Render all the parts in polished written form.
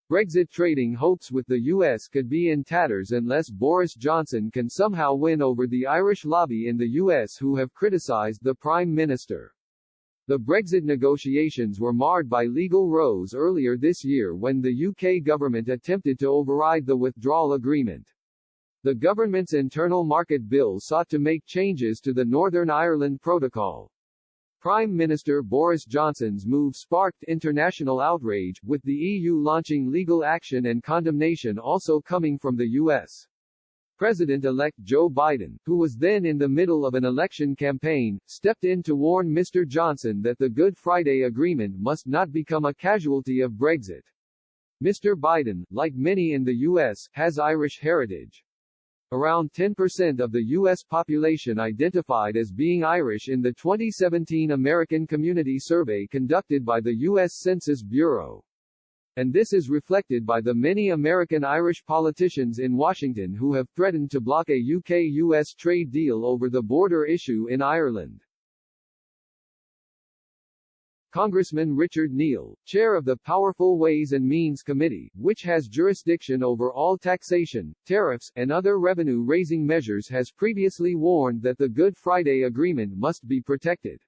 Brexit trading hopes with the US could be in tatters unless Boris Johnson can somehow win over the Irish lobby in the US who have criticised the Prime Minister. The Brexit negotiations were marred by legal rows earlier this year when the UK government attempted to override the withdrawal agreement. The government's internal market bill sought to make changes to the Northern Ireland Protocol. Prime Minister Boris Johnson's move sparked international outrage, with the EU launching legal action and condemnation also coming from the US. President-elect Joe Biden, who was then in the middle of an election campaign, stepped in to warn Mr. Johnson that the Good Friday Agreement must not become a casualty of Brexit. Mr. Biden, like many in the US, has Irish heritage. Around 10% of the U.S. population identified as being Irish in the 2017 American Community Survey conducted by the U.S. Census Bureau. And this is reflected by the many American Irish politicians in Washington who have threatened to block a UK-US trade deal over the border issue in Ireland. Congressman Richard Neal, chair of the Powerful Ways and Means Committee, which has jurisdiction over all taxation, tariffs, and other revenue-raising measures, has previously warned that the Good Friday Agreement must be protected.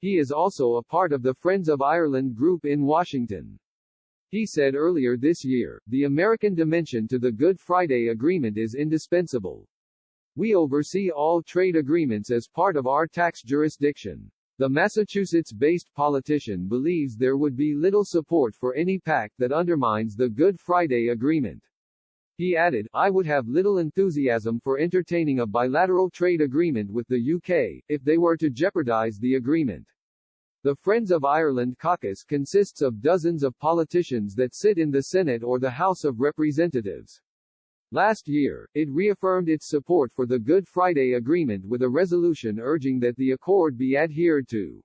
He is also a part of the Friends of Ireland group in Washington. He said earlier this year, "The American dimension to the Good Friday Agreement is indispensable. We oversee all trade agreements as part of our tax jurisdiction." The Massachusetts-based politician believes there would be little support for any pact that undermines the Good Friday Agreement. He added, "I would have little enthusiasm for entertaining a bilateral trade agreement with the UK, if they were to jeopardize the agreement." The Friends of Ireland caucus consists of dozens of politicians that sit in the Senate or the House of Representatives. Last year, it reaffirmed its support for the Good Friday Agreement with a resolution urging that the accord be adhered to.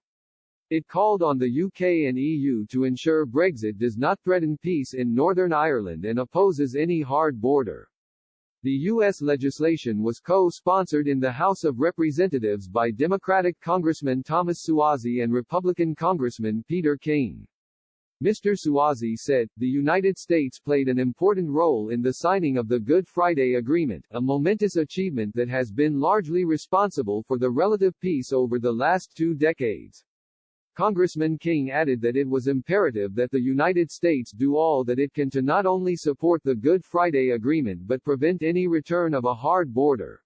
It called on the UK and EU to ensure Brexit does not threaten peace in Northern Ireland and opposes any hard border. The U.S. legislation was co-sponsored in the House of Representatives by Democratic Congressman Thomas Suozzi and Republican Congressman Peter King. Mr. Suozzi said, "The United States played an important role in the signing of the Good Friday Agreement, a momentous achievement that has been largely responsible for the relative peace over the last 2 decades." Congressman King added that it was imperative that the United States do all that it can to not only support the Good Friday Agreement but prevent any return of a hard border.